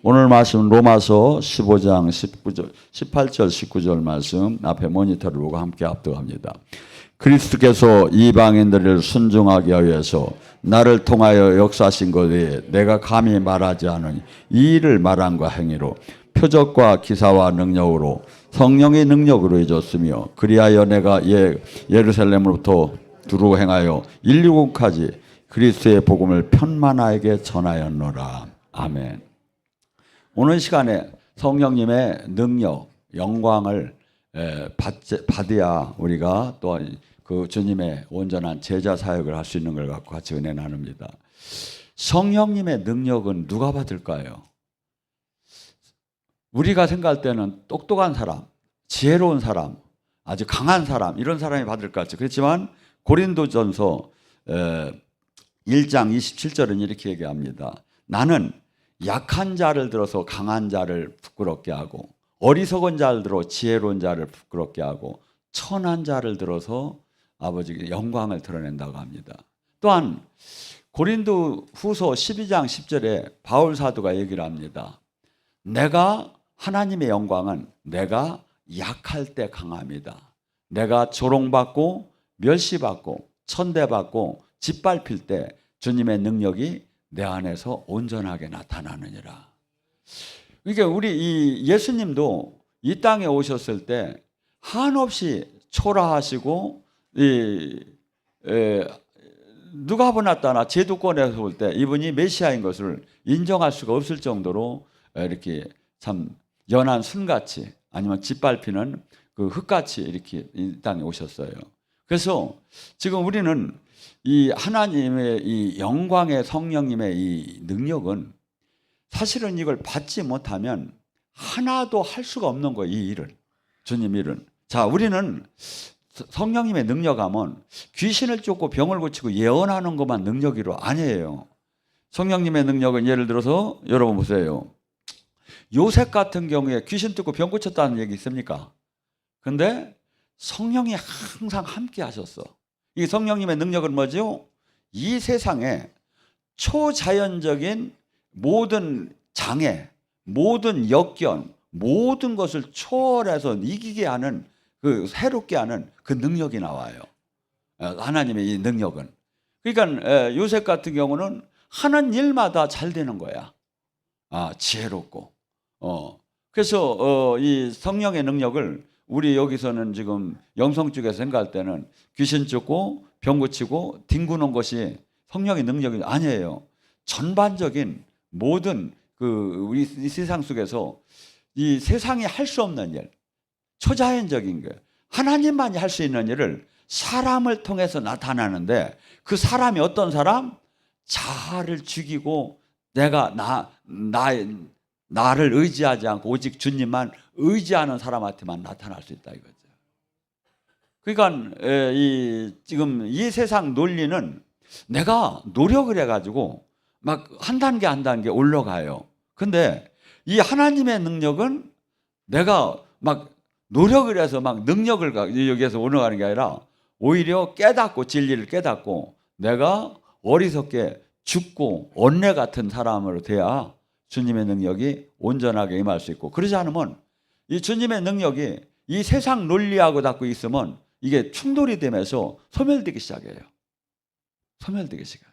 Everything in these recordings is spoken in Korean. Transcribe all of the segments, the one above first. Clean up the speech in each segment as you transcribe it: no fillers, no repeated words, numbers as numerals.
오늘 말씀 로마서 15장 19절, 18절 19절 말씀 앞에 모니터를 보고 함께 압도합니다. 그리스도께서 이방인들을 순종하게 하여 위해서 나를 통하여 역사하신 것 외에 내가 감히 말하지 않으니 이 일을 말함과 행위로 표적과 기사와 능력으로 성령의 능력으로 해줬으며 그리하여 내가 예루살렘으로부터 두루 행하여 인류국까지 그리스도의 복음을 편만하게 전하였노라. 아멘. 오늘 시간에 성령님의 능력, 영광을 받아야 우리가 또 그 주님의 온전한 제자 사역을 할 수 있는 걸 갖고 같이 은혜 나눕니다. 성령님의 능력은 누가 받을까요? 우리가 생각할 때는 똑똑한 사람, 지혜로운 사람, 아주 강한 사람, 이런 사람이 받을 것 같죠. 그렇지만 고린도전서 1장 27절은 이렇게 얘기합니다. 나는 약한 자를 들어서 강한 자를 부끄럽게 하고 어리석은 자를 들어 지혜로운 자를 부끄럽게 하고 천한 자를 들어서 아버지께 영광을 드러낸다고 합니다. 또한 고린도 후서 12장 10절에 바울 사도가 얘기를 합니다. 내가 하나님의 영광은 내가 약할 때 강합니다. 내가 조롱받고 멸시받고 천대받고 짓밟힐 때 주님의 능력이 내 안에서 온전하게 나타나느니라. 그러니까 우리 이 예수님도 이 땅에 오셨을 때 한없이 초라하시고 누가 보나따나 제도권에서 볼 때 이분이 메시아인 것을 인정할 수가 없을 정도로 이렇게 참 연한 순같이 아니면 짓밟히는 그 흙같이 이렇게 이 땅에 오셨어요. 그래서 지금 우리는 이 하나님의 이 영광의 성령님의 이 능력은 사실은 이걸 받지 못하면 하나도 할 수가 없는 거예요. 이 일을, 주님 일은. 자, 우리는 성령님의 능력하면 귀신을 쫓고 병을 고치고 예언하는 것만 능력이로 아니에요. 성령님의 능력은 예를 들어서 여러분 보세요. 요셉 같은 경우에 귀신 쫓고 병 고쳤다는 얘기 있습니까? 근데 성령이 항상 함께 하셨어. 이 성령님의 능력은 뭐죠? 이 세상에 초자연적인 모든 장애, 모든 역견, 모든 것을 초월해서 이기게 하는 그 새롭게 하는 그 능력이 나와요. 하나님의 이 능력은. 그러니까 요셉 같은 경우는 하는 일마다 잘 되는 거야. 지혜롭고. 그래서 이 성령의 능력을 우리 여기서는 지금 영성 쪽에서 생각할 때는 귀신 쫓고 병 고치고 뒹구는 것이 성령의 능력이 아니에요. 전반적인 모든 우리 이 세상 속에서 이 세상이 할 수 없는 일, 초자연적인 거예요. 하나님만이 할 수 있는 일을 사람을 통해서 나타나는데 그 사람이 어떤 사람? 자아를 죽이고 내가 나를 의지하지 않고 오직 주님만 의지하는 사람한테만 나타날 수 있다 이거죠. 그러니까 지금 이 세상 논리는 내가 노력을 해가지고 막 한 단계 한 단계 올라가요. 근데 이 하나님의 능력은 내가 막 노력을 해서 막 능력을 여기에서 올라가는 게 아니라 오히려 깨닫고 진리를 깨닫고 내가 어리석게 죽고 언내 같은 사람으로 돼야 주님의 능력이 온전하게 임할 수 있고, 그러지 않으면 이 주님의 능력이 이 세상 논리하고 닿고 있으면 이게 충돌이 되면서 소멸되기 시작해요. 소멸되기 시작해요.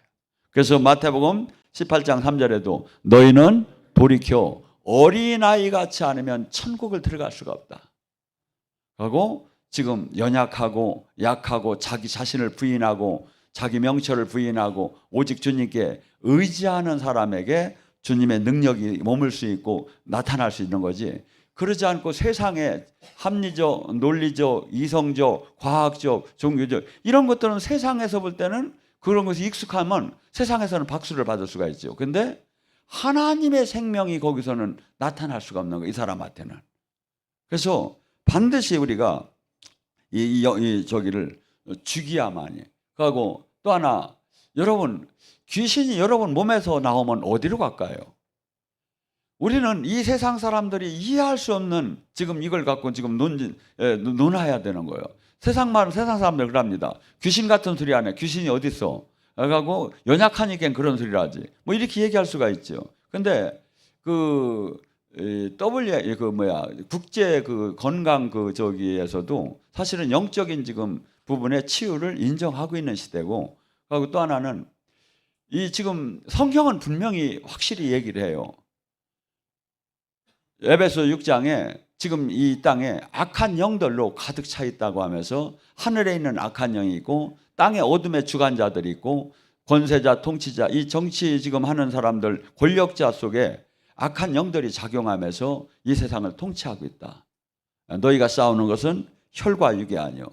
그래서 마태복음 18장 3절에도 너희는 돌이켜 어린아이 같지 않으면 천국을 들어갈 수가 없다. 하고 지금 연약하고 약하고 자기 자신을 부인하고 자기 명철을 부인하고 오직 주님께 의지하는 사람에게 주님의 능력이 머물 수 있고 나타날 수 있는 거지. 그러지 않고 세상에 합리적, 논리적, 이성적, 과학적, 종교적 이런 것들은 세상에서 볼 때는 그런 것이 익숙하면 세상에서는 박수를 받을 수가 있죠. 근데 하나님의 생명이 거기서는 나타날 수가 없는 거예요. 이 사람한테는. 그래서 반드시 우리가 저기를 죽여야만이. 그리고 또 하나, 여러분 귀신이 여러분 몸에서 나오면 어디로 갈까요? 우리는 이 세상 사람들이 이해할 수 없는 지금 이걸 갖고 지금 논해야 되는 거예요. 세상 사람들 그럽니다. 귀신 같은 소리 안 해. 귀신이 어디 있어? 그래가지고 연약하니까 그런 소리를 하지. 뭐 이렇게 얘기할 수가 있죠. 근데 국제 그 건강 그 저기에서도 사실은 영적인 지금 부분의 치유를 인정하고 있는 시대고, 그리고 또 하나는 이 지금 성경은 분명히 확실히 얘기를 해요. 에베소 6장에 지금 이 땅에 악한 영들로 가득 차 있다고 하면서 하늘에 있는 악한 영이 있고 땅의 어둠의 주관자들이 있고 권세자, 통치자, 이 정치 지금 하는 사람들, 권력자 속에 악한 영들이 작용하면서 이 세상을 통치하고 있다. 너희가 싸우는 것은 혈과 육이 아니요.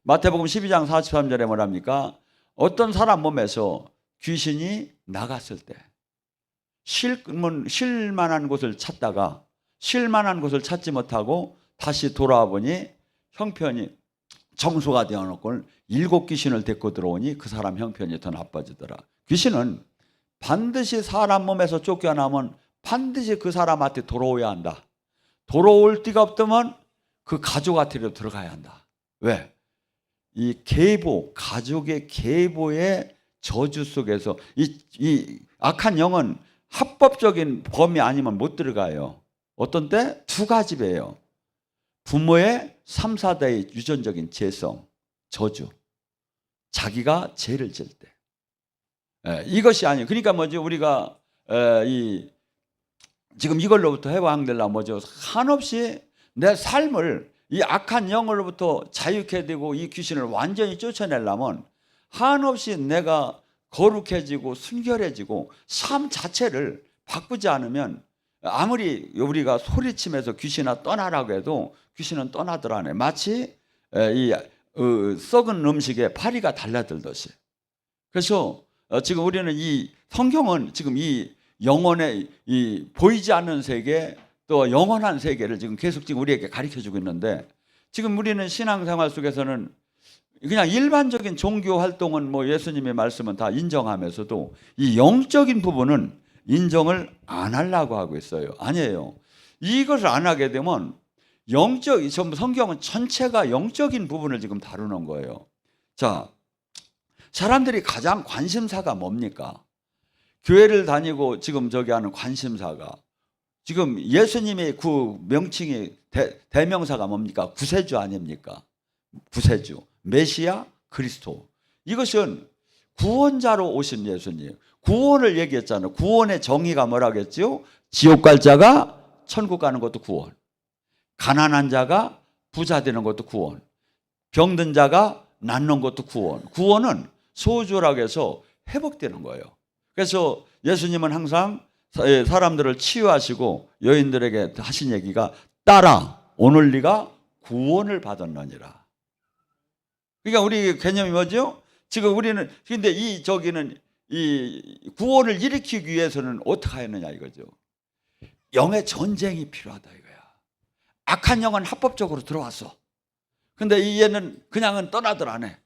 마태복음 12장 43절에 뭐랍니까? 어떤 사람 몸에서 귀신이 나갔을 때 쉴 만한 곳을 찾다가 쉴 만한 곳을 찾지 못하고 다시 돌아와 보니 형편이 정수가 되어놓고 7 귀신을 데리고 들어오니 그 사람 형편이 더 나빠지더라. 귀신은 반드시 사람 몸에서 쫓겨나면 반드시 그 사람한테 돌아오야 한다. 돌아올 데가 없다면 그 가족한테로 들어가야 한다. 왜? 이 계보, 가족의 계보의 저주 속에서 이 악한 영은 합법적인 범위 아니면 못 들어가요. 어떤 때? 2가지. 부모의 3, 4대의 유전적인 죄성, 저주. 자기가 죄를 질 때. 이것이 아니에요. 그러니까 뭐죠? 우리가 지금 이걸로부터 해방되려면 뭐죠? 한없이 내 삶을 이 악한 영으로부터 자유케 되고 이 귀신을 완전히 쫓아내려면 한없이 내가 거룩해지고 순결해지고 삶 자체를 바꾸지 않으면 아무리 우리가 소리치면서 귀신아 떠나라고 해도 귀신은 떠나더라네. 마치 썩은 음식에 파리가 달라들듯이. 그래서 지금 우리는 이 성경은 지금 이 영혼의 이 보이지 않는 세계 또 영원한 세계를 지금 계속 지금 우리에게 가르쳐주고 있는데, 지금 우리는 신앙생활 속에서는 그냥 일반적인 종교 활동은 뭐 예수님의 말씀은 다 인정하면서도 이 영적인 부분은 인정을 안 하려고 하고 있어요. 아니에요. 이것을 안 하게 되면 전부 성경은 전체가 영적인 부분을 지금 다루는 거예요. 자, 사람들이 가장 관심사가 뭡니까? 교회를 다니고 지금 저기 하는 관심사가 지금 예수님의 그 명칭이 대명사가 뭡니까? 구세주 아닙니까? 구세주, 메시아, 그리스도. 이것은 구원자로 오신 예수님. 구원을 얘기했잖아요. 구원의 정의가 뭐라고 했죠? 지옥 갈 자가 천국 가는 것도 구원, 가난한 자가 부자 되는 것도 구원, 병든 자가 낫는 것도 구원. 구원은 소주라고 해서 회복되는 거예요. 그래서 예수님은 항상 사람들을 치유하시고 여인들에게 하신 얘기가 따라 오늘 네가 구원을 받았느니라. 그러니까 우리 개념이 뭐죠? 지금 우리는 근데 저기는 이 구원을 일으키기 위해서는 어떻게 하느냐 이거죠. 영의 전쟁이 필요하다 이거야. 악한 영은 합법적으로 들어왔어. 근데 이 얘는 그냥은 떠나들 안 해.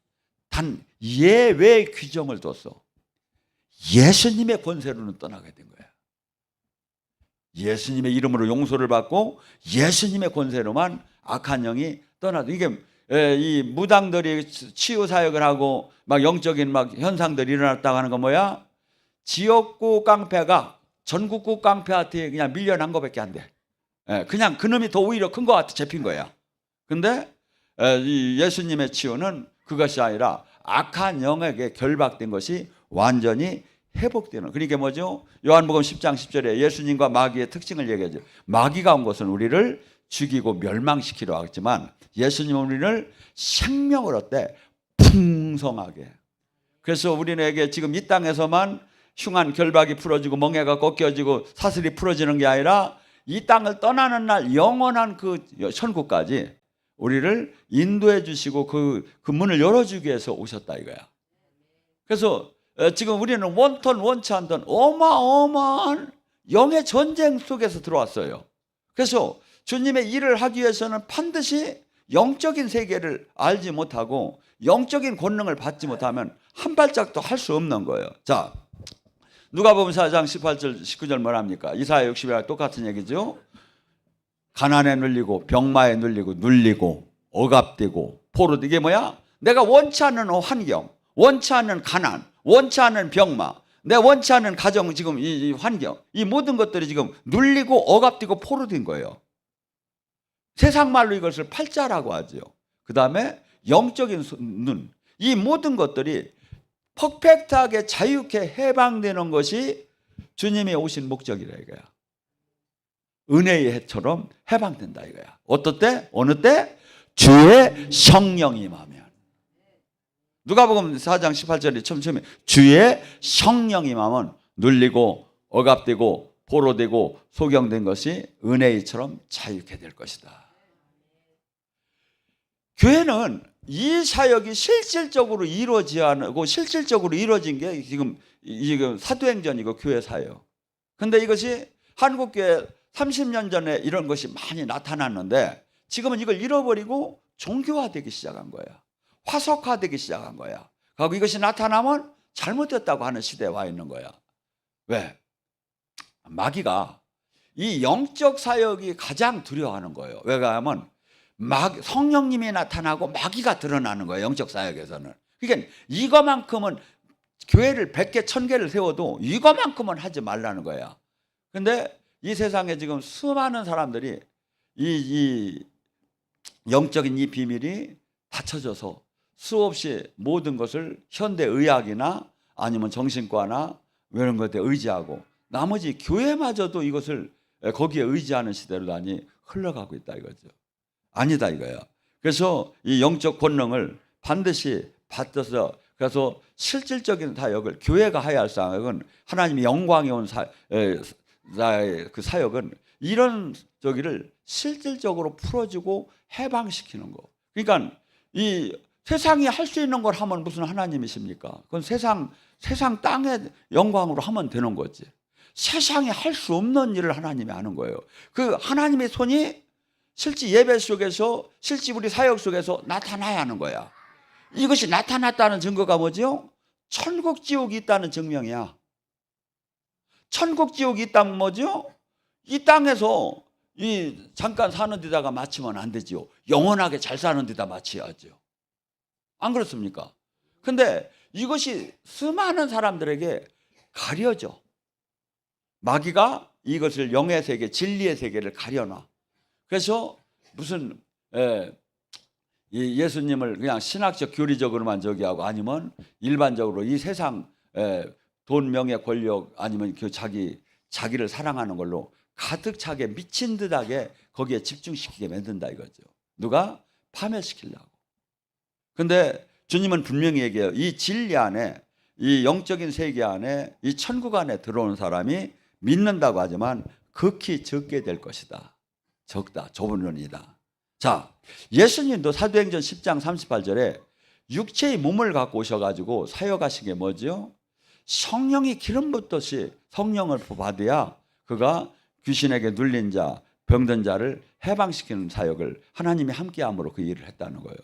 단 예외 규정을 뒀어. 예수님의 권세로는 떠나게 된 거야. 예수님의 이름으로 용서를 받고 예수님의 권세로만 악한 영이 떠나도. 이게 이 무당들이 치유 사역을 하고 막 영적인 막 현상들이 일어났다고 하는 건 뭐야? 지역구 깡패가 전국구 깡패한테 그냥 밀려난 거밖에 안 돼. 그냥 그놈이 더 오히려 큰 거 같아 잡힌 거야. 근데 이 예수님의 치유는 그것이 아니라 악한 영에게 결박된 것이 완전히 회복되는. 그러니까 뭐죠? 요한복음 10장 10절에 예수님과 마귀의 특징을 얘기하죠. 마귀가 온 것은 우리를 죽이고 멸망시키려 하지만 예수님은 우리를 생명을 얻되 풍성하게. 그래서 우리에게 지금 이 땅에서만 흉한 결박이 풀어지고 멍에가 꺾여지고 사슬이 풀어지는 게 아니라 이 땅을 떠나는 날 영원한 그 천국까지 우리를 인도해 주시고 그 문을 열어주기 위해서 오셨다 이거야. 그래서 지금 우리는 원턴 원치 않던 어마어마한 영의 전쟁 속에서 들어왔어요. 그래서 주님의 일을 하기 위해서는 반드시 영적인 세계를 알지 못하고 영적인 권능을 받지 못하면 한 발짝도 할 수 없는 거예요. 자, 누가복음 4장 18절 19절 뭐랍니까? 이사야 60장 똑같은 얘기죠. 가난에 눌리고 병마에 눌리고 억압되고 포로되고. 이게 뭐야? 내가 원치 않는 환경, 원치 않는 가난, 원치 않는 병마, 내 원치 않는 가정, 지금 이 환경, 이 모든 것들이 지금 눌리고 억압되고 포로된 거예요. 세상 말로 이것을 팔자라고 하죠. 그 다음에 영적인 눈, 이 모든 것들이 퍼펙트하게 자유케 해방되는 것이 주님이 오신 목적이라 이거야. 은혜의 해처럼 해방된다 이거야. 어떨 때? 어느 때? 주의 성령이 임하면. 누가복음 4장 18절에 처음에 주의 성령이 임하면 눌리고 억압되고 포로되고 소경된 것이 은혜의처럼 자유케 될 것이다. 교회는 이 사역이 실질적으로 이루어지지 않고 실질적으로 이루어진 게 지금 사도행전이고 교회 사역. 근데 이것이 한국교회 30년 전에 이런 것이 많이 나타났는데 지금은 이걸 잃어버리고 종교화되기 시작한 거야. 화석화되기 시작한 거야. 그리고 이것이 나타나면 잘못됐다고 하는 시대에 와 있는 거야. 왜? 마귀가 이 영적 사역이 가장 두려워하는 거예요. 왜냐하면 성령님이 나타나고 마귀가 드러나는 거예요. 영적 사역에서는. 그러니까 이거만큼은 교회를 100개 1000개를 세워도 이거만큼은 하지 말라는 거야. 근데 이 세상에 지금 수많은 사람들이 이 영적인 이 비밀이 닫혀져서 수없이 모든 것을 현대의학이나 아니면 정신과나 이런 것에 의지하고 나머지 교회마저도 이것을 거기에 의지하는 시대로 많이 흘러가고 있다 이거죠. 아니다 이거야. 그래서 이 영적 권능을 반드시 받아서 그래서 실질적인 사역을 교회가 해야 할 사역은 하나님의 영광이 온 그 사역은 이런 저기를 실질적으로 풀어주고 해방시키는 거. 그러니까 이 세상이 할 수 있는 걸 하면 무슨 하나님이십니까? 그건 세상 땅의 영광으로 하면 되는 거지. 세상이 할 수 없는 일을 하나님이 하는 거예요. 그 하나님의 손이 실제 예배 속에서 실제 우리 사역 속에서 나타나야 하는 거야. 이것이 나타났다는 증거가 뭐죠? 천국 지옥이 있다는 증명이야. 천국 지옥이 있다면 뭐죠? 이 땅에서 잠깐 사는 데다가 맞추면 안 되지요. 영원하게 잘 사는 데다 맞춰야죠. 안 그렇습니까? 근데 이것이 수많은 사람들에게 가려져. 마귀가 이것을 영의 세계, 진리의 세계를 가려놔. 그래서 무슨 예수님을 그냥 신학적 교리적으로만 저기 하고 아니면 일반적으로 이 세상 돈, 명예, 권력 아니면 그 자기를 사랑하는 걸로 가득 차게 미친 듯하게 거기에 집중시키게 만든다 이거죠. 누가? 파멸시키려고. 근데 주님은 분명히 얘기해요. 이 진리 안에, 이 영적인 세계 안에, 이 천국 안에 들어오는 사람이 믿는다고 하지만 극히 적게 될 것이다. 적다. 좁은 눈이다. 자, 예수님도 사도행전 10장 38절에 육체의 몸을 갖고 오셔가지고 사역하신 게 뭐죠? 성령이 기름 붓듯이 성령을 받아야 그가 귀신에게 눌린 자, 병든 자를 해방시키는 사역을 하나님이 함께함으로 그 일을 했다는 거예요.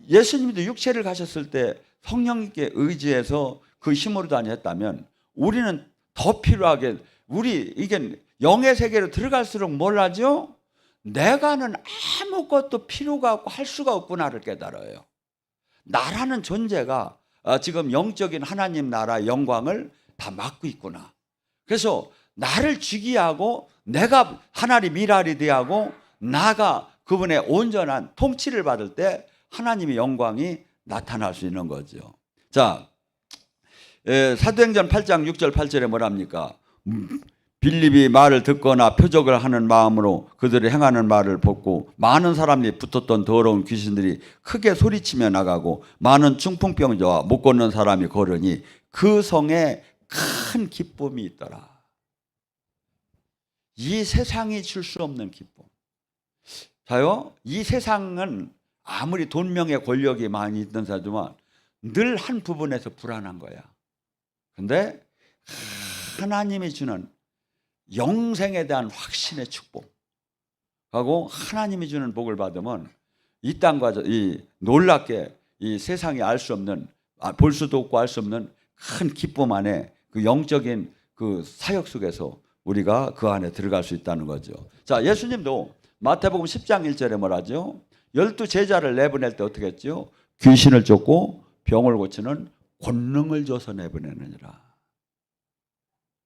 예수님도 육체를 가셨을 때 성령님께 의지해서 그 힘으로 다녔다면 우리는 더 필요하게 이게 영의 세계로 들어갈수록 뭘 하죠? 내가는 아무것도 필요가 없고 할 수가 없구나를 깨달아요. 나라는 존재가 지금 영적인 하나님 나라의 영광을 다 맡고 있구나. 그래서 나를 주기하고 내가 하나님 미랄이 되하고 나가 그분의 온전한 통치를 받을 때 하나님의 영광이 나타날 수 있는 거죠. 자, 사도행전 8장 6절 8절에 뭐랍니까? 빌립이 말을 듣거나 표적을 하는 마음으로 그들이 행하는 말을 보고 많은 사람이 붙었던 더러운 귀신들이 크게 소리치며 나가고 많은 중풍병자와 못 걷는 사람이 걸으니 그 성에 큰 기쁨이 있더라. 이 세상이 줄 수 없는 기쁨. 자요, 이 세상은 아무리 돈, 명예, 권력이 많이 있던 사람이지만 늘 한 부분에서 불안한 거야. 근데 하나님이 주는 영생에 대한 확신의 축복하고 하나님이 주는 복을 받으면 이 땅과 이 놀랍게 이 세상이 알 수 없는, 볼 수도 없고 알 수 없는 큰 기쁨 안에 그 영적인 그 사역 속에서 우리가 그 안에 들어갈 수 있다는 거죠. 자, 예수님도 마태복음 10장 1절에 뭐라죠? 12 제자를 내보낼 때 어떻게 했죠? 귀신을 쫓고 병을 고치는 권능을 줘서 내보내느니라.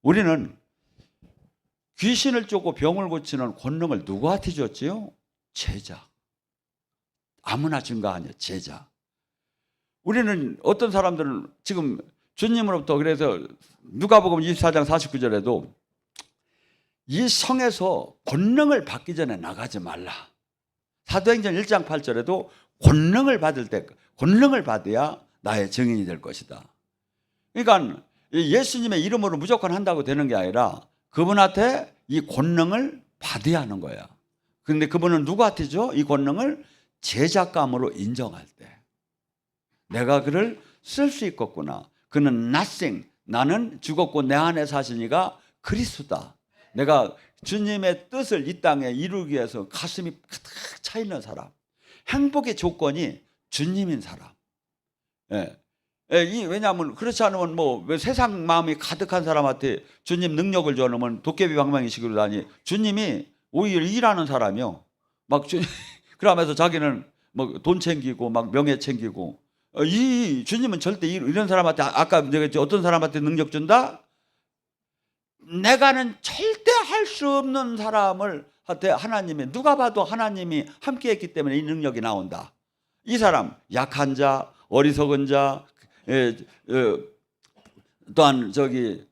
우리는 귀신을 쫓고 병을 고치는 권능을 누구한테 줬지요? 제자. 아무나 준 거 아니에요. 제자. 우리는 어떤 사람들은 지금 주님으로부터, 그래서 누가복음 24장 49절에도 이 성에서 권능을 받기 전에 나가지 말라. 사도행전 1장 8절에도 권능을 받을 때, 권능을 받아야 나의 증인이 될 것이다. 그러니까 예수님의 이름으로 무조건 한다고 되는 게 아니라 그분한테 이 권능을 받아야 하는 거야. 그런데 그분은 누구한테 줘? 이 권능을 제작감으로 인정할 때. 내가 그를 쓸 수 있겠구나. 그는 nothing. 나는 죽었고 내 안에 사시니가 그리스도다. 내가 주님의 뜻을 이 땅에 이루기 위해서 가슴이 가득 차 있는 사람. 행복의 조건이 주님인 사람. 예. 왜냐하면 그렇지 않으면 왜 세상 마음이 가득한 사람한테 주님 능력을 줘놓으면 도깨비 방망이식으로 다니. 주님이 오히려 일하는 사람이요. 그러면서 자기는 돈 챙기고 명예 챙기고. 이 주님은 절대 이런 사람한테, 아까 내가 어떤 사람한테 능력 준다? 내가는 절대 할 수 없는 사람을 한테 하나님이, 누가 봐도 하나님이 함께했기 때문에 이 능력이 나온다. 이 사람 약한 자, 어리석은 자, 또한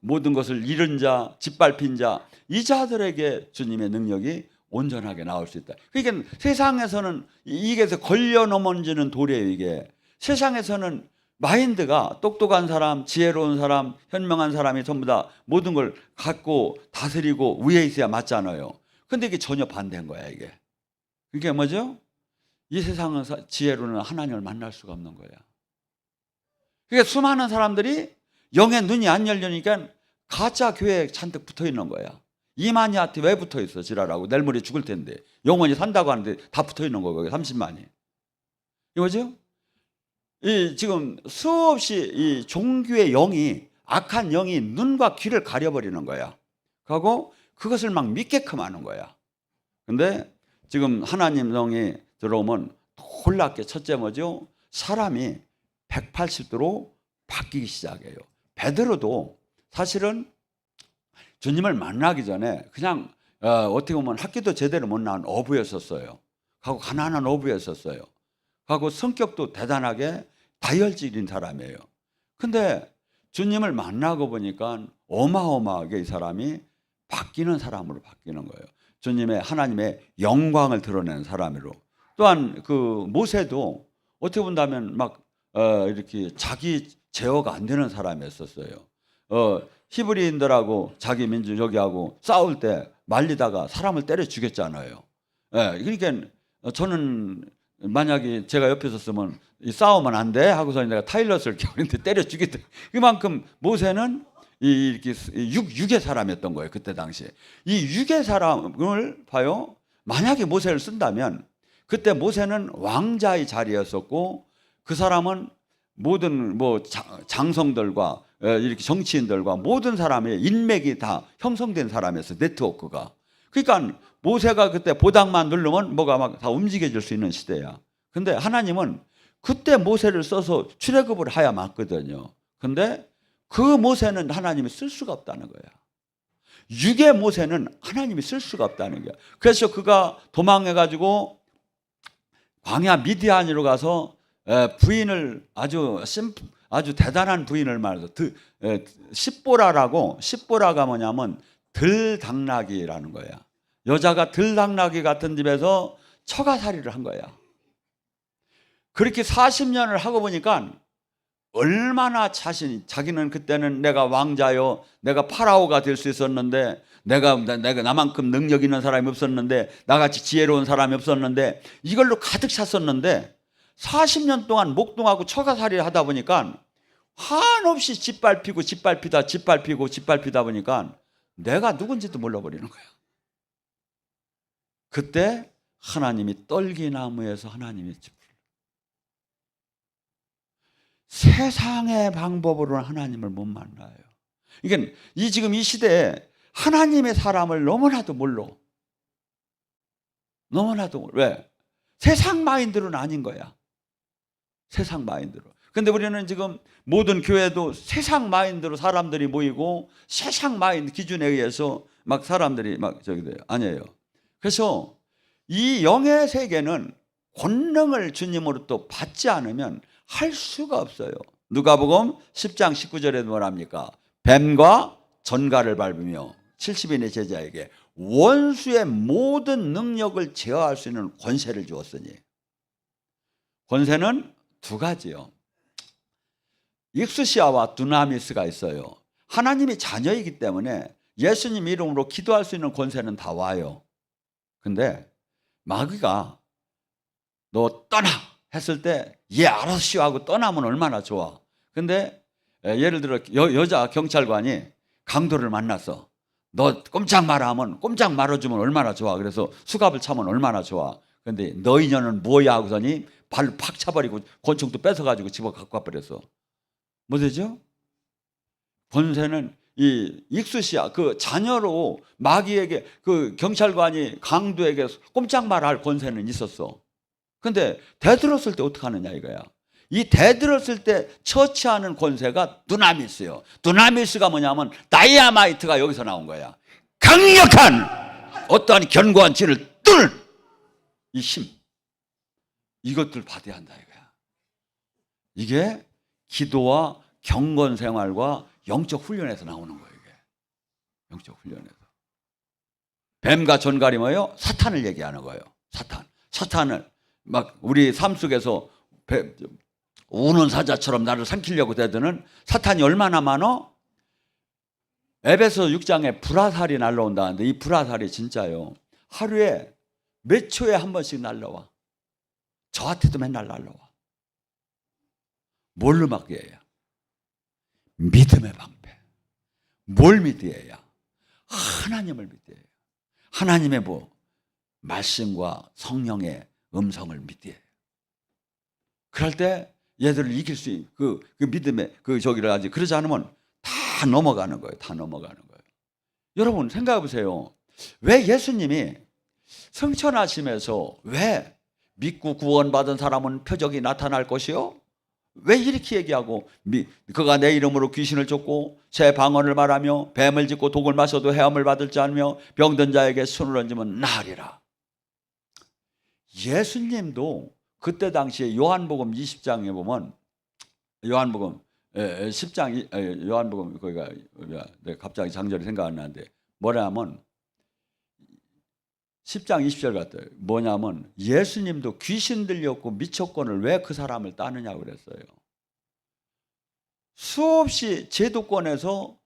모든 것을 잃은 자, 짓밟힌 자, 이 자들에게 주님의 능력이 온전하게 나올 수 있다. 그러니까 세상에서는 이게서 걸려 넘어지는 돌이에요. 이게 세상에서는 마인드가 똑똑한 사람, 지혜로운 사람, 현명한 사람이 전부 다 모든 걸 갖고 다스리고 위에 있어야 맞잖아요. 근데 이게 전혀 반대인 거야. 이게 그게 뭐죠? 이 세상에서 지혜로는 하나님을 만날 수가 없는 거야. 그러니까 수많은 사람들이 영의 눈이 안 열리니까 가짜 교회에 잔뜩 붙어 있는 거야. 이만희한테 왜 붙어 있어? 지랄하고 내일 모레 죽을 텐데 영원히 산다고 하는데 다 붙어 있는 거예요. 30만이. 이거죠? 지금 수없이 이 종교의 영이, 악한 영이 눈과 귀를 가려버리는 거야. 그리고 그것을 막 믿게끔 하는 거야. 근데 지금 하나님 영이 들어오면 놀랍게 첫째 뭐죠? 사람이 180도로 바뀌기 시작해요. 베드로도 사실은 주님을 만나기 전에 그냥 어떻게 보면 학교도 제대로 못 나온 어부였었어요. 하고 가난한 어부였었어요. 하고 성격도 대단하게 다혈질인 사람이에요. 근데 주님을 만나고 보니까 어마어마하게 이 사람이 바뀌는 사람으로 바뀌는 거예요. 주님의, 하나님의 영광을 드러내는 사람으로. 또한 그 모세도 어떻게 본다면 이렇게 자기 제어가 안 되는 사람이었었어요. 히브리인들하고 자기 민족 여기하고 싸울 때 말리다가 사람을 때려 죽였잖아요. 그러니까 저는 만약에 제가 옆에 있었으면 싸우면 안 돼 하고서 내가 타일럿을 겨는데 때려 죽였다. 그만큼 모세는 이렇게 육의 사람이었던 거예요. 그때 당시에 이 육의 사람을 봐요. 만약에 모세를 쓴다면 그때 모세는 왕자의 자리였었고 그 사람은 모든 장성들과 이렇게 정치인들과 모든 사람의 인맥이 다 형성된 사람이었어요. 네트워크가. 그러니까 모세가 그때 보당만 누르면 뭐가 막 다 움직여질 수 있는 시대야. 근데 하나님은 그때 모세를 써서 출애굽을 하야 맞거든요. 근데 그 모세는 하나님이 쓸 수가 없다는 거야. 육의 모세는 하나님이 쓸 수가 없다는 거야. 그래서 그가 도망해가지고 광야 미디안으로 가서 부인을 아주 대단한 부인을 말해서 십보라라고, 십보라가 뭐냐면 들당나귀라는 거야. 여자가 들당나귀 같은 집에서 처가살이를 한 거야. 그렇게 40년을 하고 보니까 얼마나 자기는 그때는 내가 왕자요, 내가 파라오가 될 수 있었는데, 내가 나만큼 능력 있는 사람이 없었는데, 나같이 지혜로운 사람이 없었는데, 이걸로 가득 찼었는데 40년 동안 목동하고 처가살이를 하다 보니까 한없이 짓밟히다 보니까 내가 누군지도 몰라버리는 거야. 그때 하나님이 떨기나무에서 하나님이 세상의 방법으로는 하나님을 못 만나요. 그러니까 지금 이 시대에 하나님의 사람을 너무나도 몰라. 왜? 세상 마인드로는 아닌 거야. 세상 마인드로. 근데 우리는 지금 모든 교회도 세상 마인드로 사람들이 모이고 세상 마인드 기준에 의해서 막 사람들이 막 저기 돼요. 아니에요. 그래서 이 영의 세계는 권능을 주님으로부터 받지 않으면 할 수가 없어요. 누가복음 10장 19절에 뭐랍니까? 뱀과 전갈을 밟으며 70인의 제자에게 원수의 모든 능력을 제어할 수 있는 권세를 주었으니. 권세는 두 가지요. 익수시아와 두나미스가 있어요. 하나님이 자녀이기 때문에 예수님 이름으로 기도할 수 있는 권세는 다 와요. 근데 마귀가 너 떠나 했을 때 예 알았시오 하고 떠나면 얼마나 좋아. 근데 예를 들어 여자 경찰관이 강도를 만났어. 너 꼼짝 마라 하면 꼼짝 말아주면 얼마나 좋아. 그래서 수갑을 차면 얼마나 좋아. 근데 너 인연은 뭐야 하고서니 발을 팍 차버리고 권총도 뺏어가지고 집어 갖고 와버렸어. 뭐 되죠? 권세는 이 익수시아 그 자녀로 마귀에게 그 경찰관이 강도에게 꼼짝 말할 권세는 있었어. 근데 대들었을 때 어떻게 하느냐 이거야. 이 대들었을 때 처치하는 권세가 두나미스요. 두나미스가 뭐냐면 다이아마이트가 여기서 나온 거야. 강력한 어떠한 견고한 진을 뚫을 이 힘. 이것들 받아야 한다 이거야. 이게 기도와 경건 생활과 영적 훈련에서 나오는 거예요. 이게 영적 훈련에서. 뱀과 전갈이 뭐예요? 사탄을 얘기하는 거예요. 사탄을 막 우리 삶 속에서 우는 사자처럼 나를 삼키려고 대드는 사탄이 얼마나 많어? 에베소 6장에 불화살이 날라온다는데 이 불화살이 진짜요. 하루에 몇 초에 한 번씩 날라와. 저한테도 맨날 날라와. 뭘로 막기해야? 믿음의 방패. 뭘 믿어야? 하나님을 믿어야. 하나님의 뭐 말씀과 성령의 음성을 믿어야. 그럴 때 얘들을 이길 수 있는 그 믿음의 저기를 아직 그러지 않으면 다 넘어가는 거예요. 다 넘어가는 거예요. 여러분 생각해 보세요. 왜 예수님이 승천하시면서 왜 믿고 구원받은 사람은 표적이 나타날 것이요? 왜 이렇게 얘기하고 그가 내 이름으로 귀신을 쫓고 새 방언을 말하며 뱀을 짚고 독을 마셔도 헤엄을 받을 자 아니며 병든 자에게 손을 얹으면 나으리라. 예수님도 그때 당시에 요한복음 20장에 보면 요한복음 10장 요한복음 거기가 갑자기 장절이 생각 안 나는데 뭐냐면 10장 20절 같아요. 뭐냐면 예수님도 귀신 들렸고 미쳤건을 왜 그 사람을 따느냐고 그랬어요. 수없이 제도권에서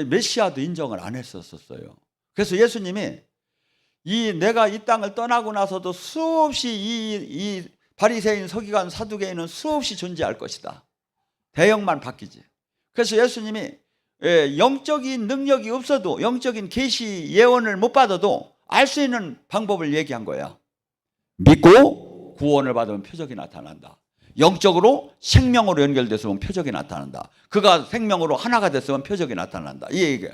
메시아도 인정을 안 했었어요. 그래서 예수님이 내가 이 땅을 떠나고 나서도 수없이 이 바리새인 서기관 사두개인은 수없이 존재할 것이다. 대형만 바뀌지. 그래서 예수님이 영적인 능력이 없어도 영적인 계시 예언을 못 받아도 알 수 있는 방법을 얘기한 거야. 믿고 구원을 받으면 표적이 나타난다. 영적으로 생명으로 연결됐으면 표적이 나타난다. 그가 생명으로 하나가 됐으면 표적이 나타난다. 이 얘기예요.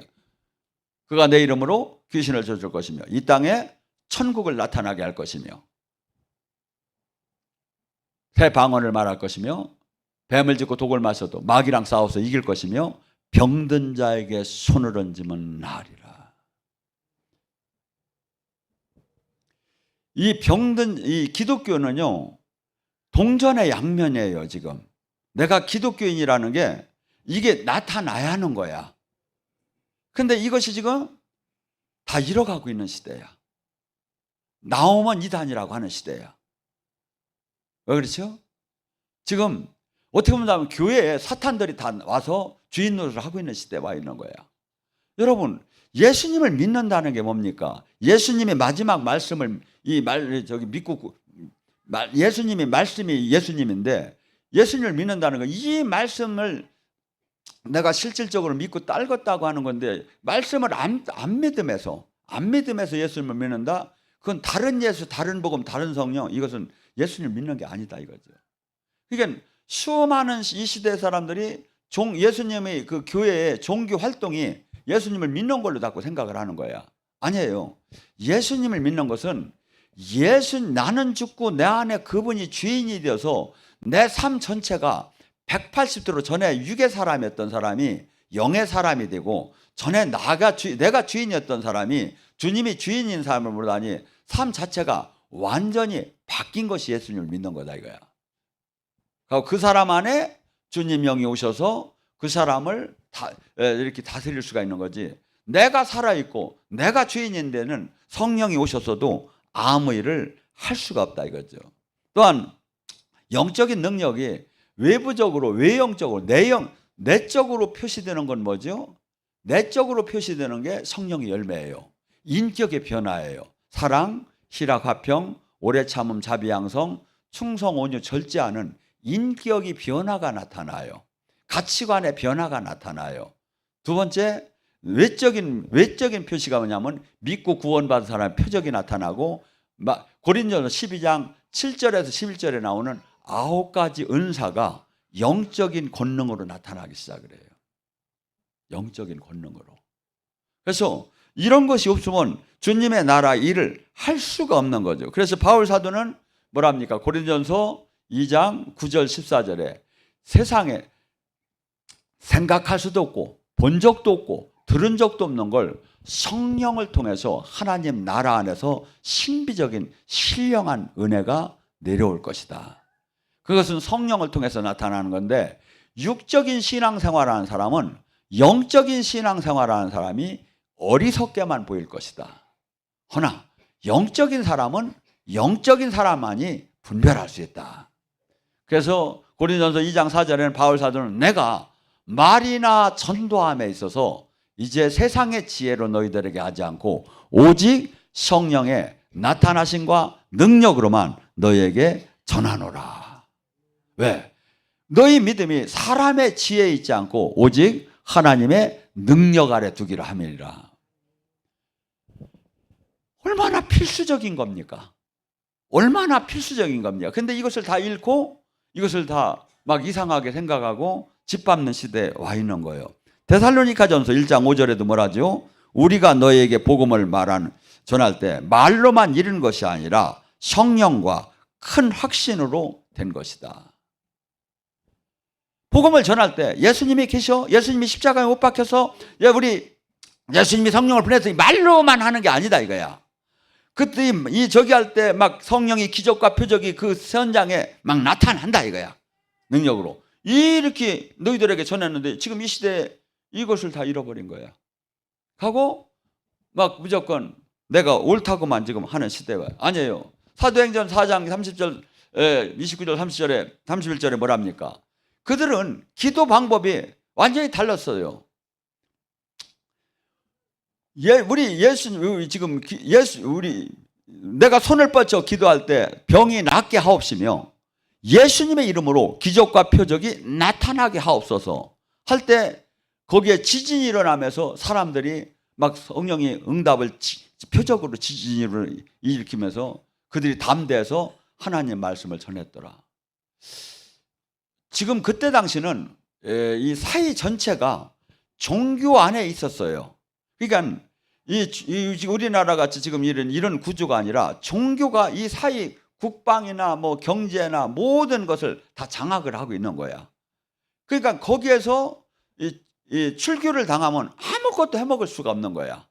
그가 내 이름으로 귀신을 쫓을 것이며 이 땅에 천국을 나타나게 할 것이며 새 방언을 말할 것이며 뱀을 짚고 독을 마셔도 마귀랑 싸워서 이길 것이며 병든 자에게 손을 얹으면 나으리라. 이 기독교는요 동전의 양면이에요. 지금 내가 기독교인이라는 게 이게 나타나야 하는 거야. 근데 이것이 지금 다 잃어가고 있는 시대야. 나오면 이단이라고 하는 시대야. 왜 그렇죠? 지금 어떻게 보면 교회에 사탄들이 다 와서 주인 노릇을 하고 있는 시대에 와 있는 거야. 여러분 예수님을 믿는다는 게 뭡니까? 예수님의 마지막 말씀을 믿고 예수님의 말씀이 예수님인데 예수님을 믿는다는 건 이 말씀을 내가 실질적으로 믿고 딸궜다고 하는 건데 말씀을 안 믿음에서 예수님을 믿는다? 그건 다른 예수, 다른 복음, 다른 성령 이것은 예수님을 믿는 게 아니다 이거죠. 그러니까 수많은 이 시대 사람들이 예수님의 그 교회의 종교 활동이 예수님을 믿는 걸로 자꾸 생각을 하는 거야. 아니에요. 예수님을 믿는 것은 나는 죽고 내 안에 그분이 주인이 되어서 내 삶 전체가 180도로 전에 육의 사람이었던 사람이 영의 사람이 되고, 전에 내가 주인이었던 사람이 주님이 주인인 사람을 보다니 삶 자체가 완전히 바뀐 것이 예수님을 믿는 거다 이거야. 그 사람 안에 주님 영이 오셔서 그 사람을 이렇게 다스릴 수가 있는 거지. 내가 살아있고 내가 주인인 데는 성령이 오셨어도 아무 일을 할 수가 없다 이거죠. 또한 영적인 능력이 외부적으로, 외형적으로, 내적으로 표시되는 건 뭐죠? 내적으로 표시되는 게 성령의 열매예요. 인격의 변화예요. 사랑, 희락, 화평, 오래 참음, 자비, 양성, 충성, 온유, 절제하는 인격의 변화가 나타나요. 가치관의 변화가 나타나요. 두 번째, 외적인 표시가 뭐냐면 믿고 구원받은 사람의 표적이 나타나고, 고린도전서 12장 7절에서 11절에 나오는 9가지 은사가 영적인 권능으로 나타나기 시작을 해요. 영적인 권능으로. 그래서 이런 것이 없으면 주님의 나라 일을 할 수가 없는 거죠. 그래서 바울 사도는 뭐랍니까? 고린도전서 2장 9절 14절에 세상에 생각할 수도 없고 본 적도 없고 들은 적도 없는 걸 성령을 통해서 하나님 나라 안에서 신비적인 신령한 은혜가 내려올 것이다. 그것은 성령을 통해서 나타나는 건데, 육적인 신앙생활하는 사람은 영적인 신앙생활하는 사람이 어리석게만 보일 것이다. 허나 영적인 사람은 영적인 사람만이 분별할 수 있다. 그래서 고린도전서 2장 4절에는 바울 사도는 내가 말이나 전도함에 있어서 이제 세상의 지혜로 너희들에게 하지 않고 오직 성령의 나타나심과 능력으로만 너희에게 전하노라. 왜? 너희 믿음이 사람의 지혜에 있지 않고 오직 하나님의 능력 아래 두기로 함이니라. 얼마나 필수적인 겁니까? 얼마나 필수적인 겁니까? 근데 이것을 다 잃고 이것을 다 막 이상하게 생각하고 짓밟는 시대에 와 있는 거예요. 데살로니가전서 1장 5절에도 뭐라죠? 우리가 너희에게 복음을 전할 때 말로만 이른 것이 아니라 성령과 큰 확신으로 된 것이다. 복음을 전할 때 예수님이 계셔, 예수님이 십자가에 못 박혀서 우리 예수님이 성령을 보내서 말로만 하는 게 아니다 이거야. 그때 저기 할 때 막 성령이 기적과 표적이 그 현장에 막 나타난다 이거야. 능력으로. 이렇게 너희들에게 전했는데 지금 이 시대에 이것을 다 잃어버린 거야. 하고 막 무조건 내가 옳다고만 지금 하는 시대가 아니에요. 사도행전 4장 30절, 29절, 30절에 31절에 뭐랍니까? 그들은 기도 방법이 완전히 달랐어요. 내가 손을 뻗쳐 기도할 때 병이 낫게 하옵시며 예수님의 이름으로 기적과 표적이 나타나게 하옵소서 할 때 거기에 지진이 일어나면서 사람들이 막 성령이 응답을 표적으로 지진을 일으키면서 그들이 담대해서 하나님 말씀을 전했더라. 지금 그때 당시는 이 사회 전체가 종교 안에 있었어요. 그러니까 우리나라 같이 지금 이런 구조가 아니라 종교가 이 사회 국방이나 뭐 경제나 모든 것을 다 장악을 하고 있는 거야. 그러니까 거기에서 이 출교를 당하면 아무것도 해먹을 수가 없는 거야.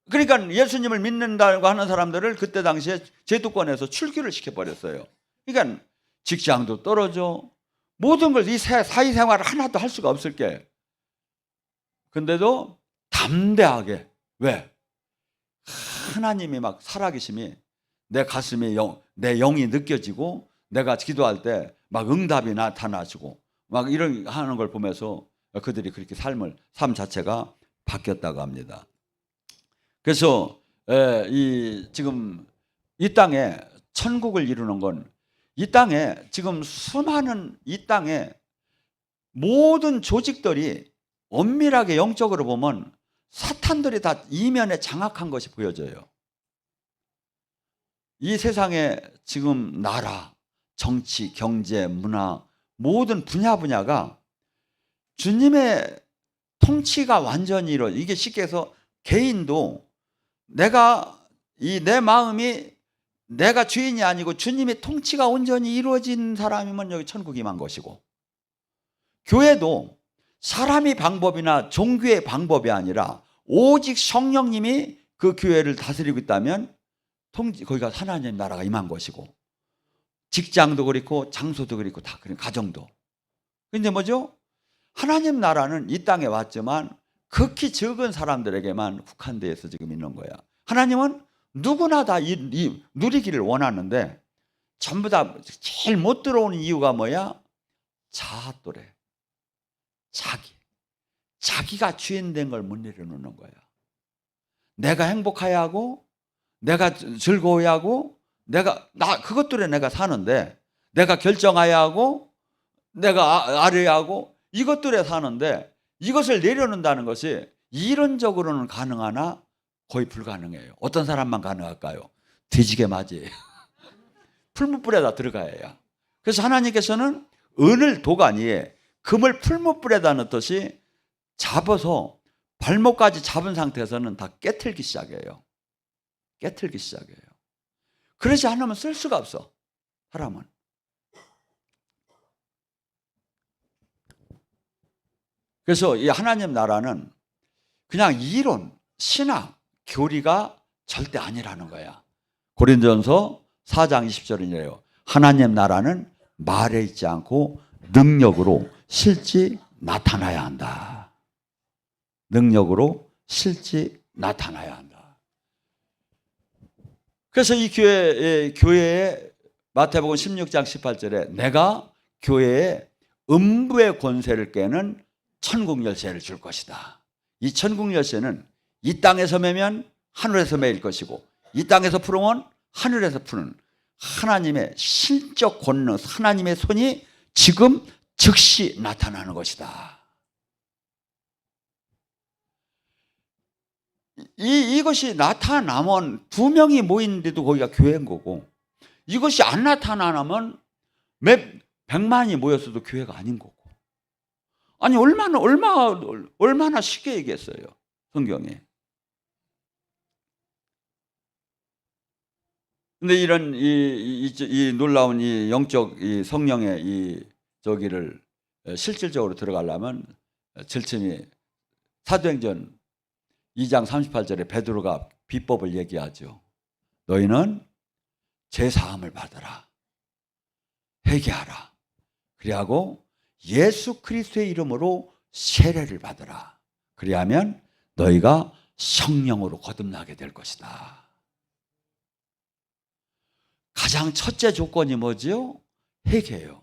그러니까 예수님을 믿는다고 하는 사람들을 그때 당시에 제도권에서 출교를 시켜버렸어요. 그러니까 직장도 떨어져, 모든 걸 이 사회생활을 하나도 할 수가 없을 게. 근데도 담대하게, 왜? 하나님이 막 살아계심이 내 가슴에 내 영이 느껴지고 내가 기도할 때 막 응답이 나타나시고 막 이런 하는 걸 보면서 그들이 그렇게 삶 자체가 바뀌었다고 합니다. 그래서 지금 이 땅에 천국을 이루는 건 이 땅에 지금 수많은 이 땅에 모든 조직들이 엄밀하게 영적으로 보면 사탄들이 다 이면에 장악한 것이 보여져요. 이 세상에 지금 나라, 정치, 경제, 문화 모든 분야가 주님의 통치가 완전히 이게 쉽게 해서 개인도 내 마음이 내가 주인이 아니고 주님의 통치가 온전히 이루어진 사람이면 여기 천국이 임한 것이고, 교회도 사람의 방법이나 종교의 방법이 아니라 오직 성령님이 그 교회를 다스리고 있다면 거기가 하나님 나라가 임한 것이고, 직장도 그렇고 장소도 그렇고 다 그런 가정도. 근데 뭐죠? 하나님 나라는 이 땅에 왔지만 극히 적은 사람들에게만 국한되어서 지금 있는 거야. 하나님은 누구나 다 이 누리기를 원하는데 전부 다 제일 못 들어오는 이유가 뭐야? 자아또래. 자기가 주인 된 걸 못 내려놓는 거야. 내가 행복해야 하고, 내가 즐거워야 하고, 그것들에 내가 사는데, 내가 결정해야 하고, 내가 알아야 하고, 이것들에 사는데, 이것을 내려놓는다는 것이 이론적으로는 가능하나 거의 불가능해요. 어떤 사람만 가능할까요? 뒤지게 맞이에요. 풀무불에다 들어가야 해요. 그래서 하나님께서는 은을 도가니에 금을 풀무불에다 넣듯이 잡아서 발목까지 잡은 상태에서는 다 깨틀기 시작해요. 깨틀기 시작해요. 그러지 않으면 쓸 수가 없어, 사람은. 그래서 이 하나님 나라는 그냥 이론, 신학, 교리가 절대 아니라는 거야. 고린도전서 4장 20절이래요. 하나님 나라는 말에 있지 않고 능력으로 실제 나타나야 한다. 능력으로 실제 나타나야 한다. 그래서 이 교회에 마태복음 16장 18절에 내가 교회에 음부의 권세를 깨는 천국 열쇠를 줄 것이다. 이 천국 열쇠는 이 땅에서 매면 하늘에서 매일 것이고, 이 땅에서 풀으면 하늘에서 푸는 하나님의 신적 권능, 하나님의 손이 지금 즉시 나타나는 것이다. 이것이 나타나면 두 명이 모이는데도 거기가 교회인 거고, 이것이 안 나타나면 몇 백만이 모였어도 교회가 아닌 거고. 아니 얼마나 쉽게 얘기했어요, 성경에. 근데 이런 이 놀라운 이 영적 이 성령의 이 저기를 실질적으로 들어가려면 절침이 사도행전 2장 38절에 베드로가 비법을 얘기하죠. 너희는 죄사함을 받아라, 회개하라, 그리하고 예수 그리스도의 이름으로 세례를 받아라. 그리하면 너희가 성령으로 거듭나게 될 것이다. 가장 첫째 조건이 뭐지요? 회개예요.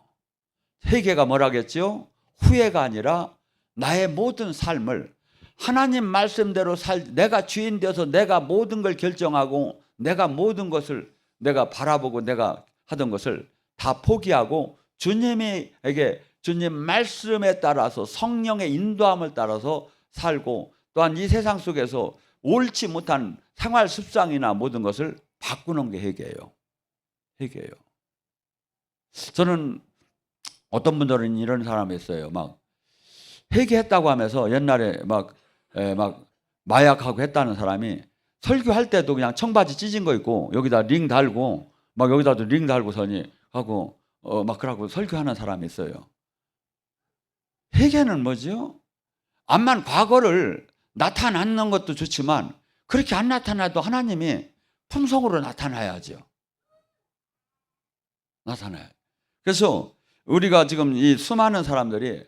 회개가 뭐라겠죠? 후회가 아니라 나의 모든 삶을 하나님 말씀대로 내가 주인 되어서 내가 모든 걸 결정하고, 내가 모든 것을 내가 바라보고 내가 하던 것을 다 포기하고 주님에게, 주님 말씀에 따라서 성령의 인도함을 따라서 살고, 또한 이 세상 속에서 옳지 못한 생활 습성이나 모든 것을 바꾸는 게 회개예요. 회개예요. 저는 어떤 분들은 이런 사람이 있어요. 막 회개했다고 하면서 옛날에 막 마약하고 했다는 사람이 설교할 때도 그냥 청바지 찢은 거 입고 여기다 링 달고 막 여기다도 링 달고서니 하고 막 그러고 설교하는 사람이 있어요. 회개는 뭐죠? 암만 과거를 나타나는 것도 좋지만 그렇게 안 나타나도 하나님이 품성으로 나타나야죠. 나타나요. 그래서 우리가 지금 이 수많은 사람들이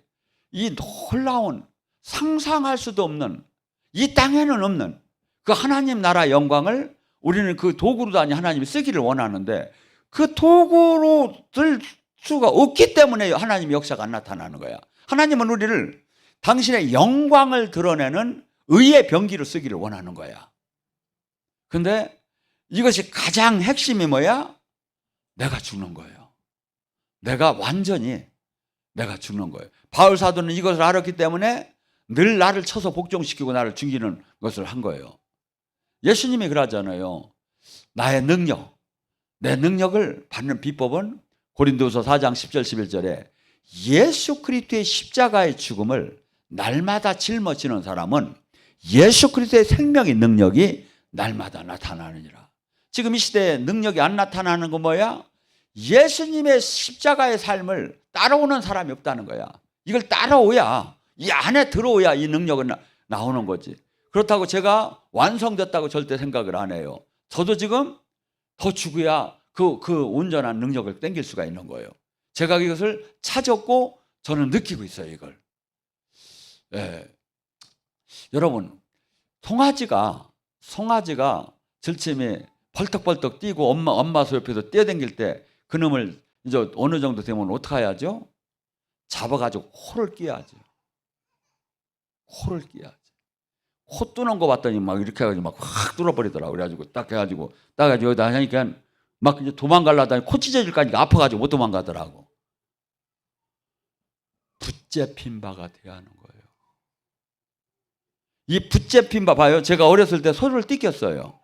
이 놀라운 상상할 수도 없는, 이 땅에는 없는 그 하나님 나라 영광을 우리는 그 도구로도 아니 하나님이 쓰기를 원하는데 그 도구로 들 수가 없기 때문에 하나님 역사가 안 나타나는 거야. 하나님은 우리를 당신의 영광을 드러내는 의의 병기로 쓰기를 원하는 거야. 근데 이것이 가장 핵심이 뭐야? 내가 죽는 거예요. 내가 완전히 내가 죽는 거예요. 바울 사도는 이것을 알았기 때문에 늘 나를 쳐서 복종시키고 나를 죽이는 것을 한 거예요. 예수님이 그러잖아요. 나의 능력, 내 능력을 받는 비법은 고린도서 4장 10절 11절에 예수 그리스도의 십자가의 죽음을 날마다 짊어지는 사람은 예수 그리스도의 생명의 능력이 날마다 나타나느니라. 지금 이 시대에 능력이 안 나타나는 건 뭐야? 예수님의 십자가의 삶을 따라오는 사람이 없다는 거야. 이걸 따라오야, 이 안에 들어오야 이 능력은 나오는 거지. 그렇다고 제가 완성됐다고 절대 생각을 안 해요. 저도 지금 더 죽어야 그 온전한 능력을 땡길 수가 있는 거예요. 제가 이것을 찾았고 저는 느끼고 있어요, 이걸. 예. 여러분, 송아지가 들침에 벌떡벌떡 뛰고 엄마 소 옆에서 뛰어댕길 때 그놈을 이제 어느 정도 되면 어떻게 해야죠? 잡아가지고 코를 끼야죠. 코를 끼야지. 코 뚫는 거 봤더니 막 이렇게 해가지고 막 확 뚫어버리더라고. 그래가지고 딱 해가지고 여기다 하니까 막 이제 도망가려다니 코 찢어질까니까 아파가지고 못 도망가더라고. 붙잡힌 바가 돼야 하는 거예요. 이 붙잡힌 바 봐요. 제가 어렸을 때 소를 띠겼어요.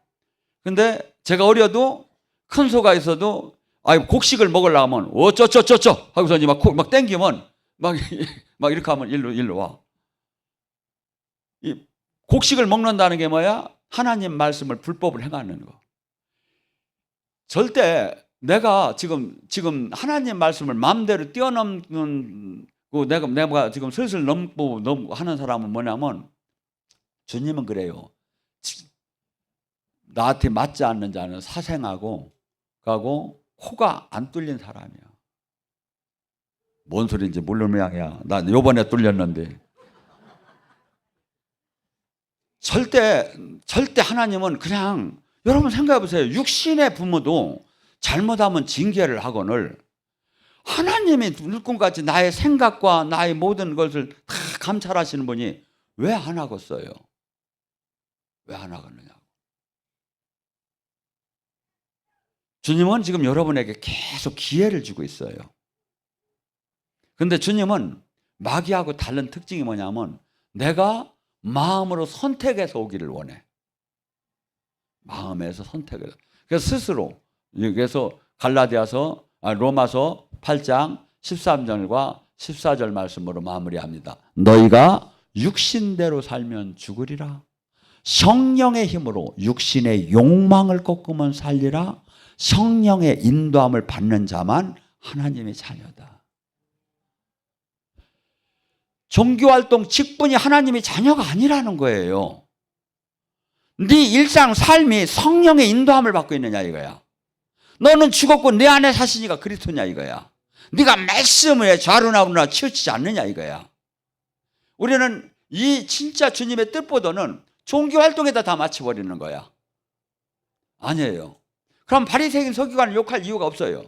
근데 제가 어려도 큰 소가 있어도 곡식을 먹으려면 어쩌쩌쩌쩌 하고서 이제 막 땡기면 막 이렇게 하면 일로 와. 이 곡식을 먹는다는 게 뭐야? 하나님 말씀을 불법을 행하는 거. 절대 내가 지금 하나님 말씀을 마음대로 뛰어넘는 내가 지금 슬슬 넘고 하는 사람은 뭐냐면 주님은 그래요. 나한테 맞지 않는 자는 사생하고 가고 코가 안 뚫린 사람이야. 뭔 소리인지 모르는 모양이야. 나 요번에 뚫렸는데. 절대 하나님은 그냥 여러분 생각해 보세요. 육신의 부모도 잘못하면 징계를 하거늘 하나님이 일꾼같이 나의 생각과 나의 모든 것을 다 감찰하시는 분이 왜 안 하겠어요? 왜 안 하겠느냐? 주님은 지금 여러분에게 계속 기회를 주고 있어요. 근데 주님은 마귀하고 다른 특징이 뭐냐면 내가 마음으로 선택해서 오기를 원해. 마음에서 선택을. 그래서 스스로 여기서 로마서 8장 13절과 14절 말씀으로 마무리합니다. 너희가 육신대로 살면 죽으리라. 성령의 힘으로 육신의 욕망을 꺾으면 살리라. 성령의 인도함을 받는 자만 하나님의 자녀다. 종교활동 직분이 하나님의 자녀가 아니라는 거예요. 네 일상 삶이 성령의 인도함을 받고 있느냐 이거야. 너는 죽었고 내 안에 사시니까 그리스도냐 이거야. 네가 말씀에 좌로나 우로나 치우치지 않느냐 이거야. 우리는 이 진짜 주님의 뜻보다는 종교활동에다 다 맞춰버리는 거야. 아니에요. 그럼 바리새인 서기관을 욕할 이유가 없어요.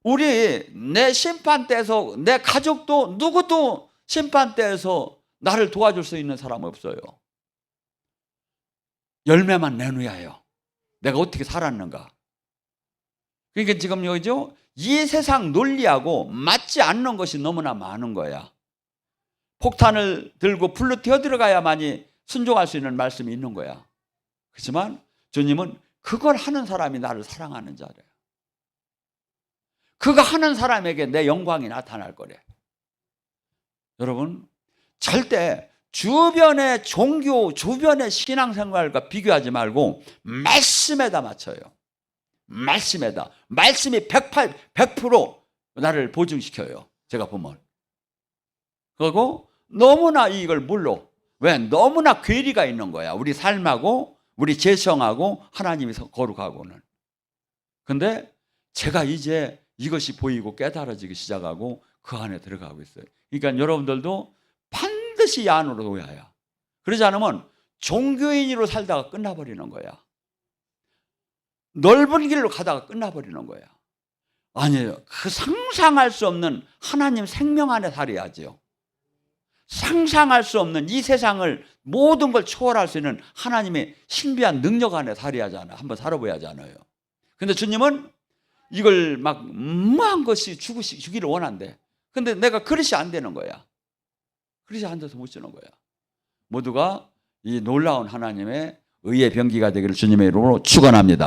우리 내 심판대에서 내 가족도 누구도 심판대에서 나를 도와줄 수 있는 사람 없어요. 열매만 내놓아야 해요. 내가 어떻게 살았는가. 그러니까 지금 여기죠. 이 세상 논리하고 맞지 않는 것이 너무나 많은 거야. 폭탄을 들고 불로 뛰어들어가야만이 순종할 수 있는 말씀이 있는 거야. 그렇지만 주님은 그걸 하는 사람이 나를 사랑하는 자래요. 그거 하는 사람에게 내 영광이 나타날 거래. 여러분 절대 주변의 종교, 주변의 신앙생활과 비교하지 말고 말씀에다 맞춰요. 말씀에다. 말씀이 100% 나를 보증시켜요. 제가 보면. 그리고 너무나 이걸 몰라. 왜? 너무나 괴리가 있는 거야. 우리 삶하고 우리 재성하고 하나님이 거룩하고는. 근데 제가 이제 이것이 보이고 깨달아지기 시작하고 그 안에 들어가고 있어요. 그러니까 여러분들도 반드시 이 안으로 오야야. 그러지 않으면 종교인으로 살다가 끝나버리는 거야. 넓은 길로 가다가 끝나버리는 거야. 아니에요. 그 상상할 수 없는 하나님 생명 안에 살아야죠. 상상할 수 없는 이 세상을 모든 걸 초월할 수 있는 하나님의 신비한 능력 안에 살아야 하잖아요. 한번 살아봐야 하잖아요. 근데 주님은 이걸 막 무한 것이 주기를 원한대. 근데 내가 그릇이 안 되는 거야. 그릇이 안 돼서 못 주는 거야. 모두가 이 놀라운 하나님의 의의 병기가 되기를 주님의 이름으로 축원합니다.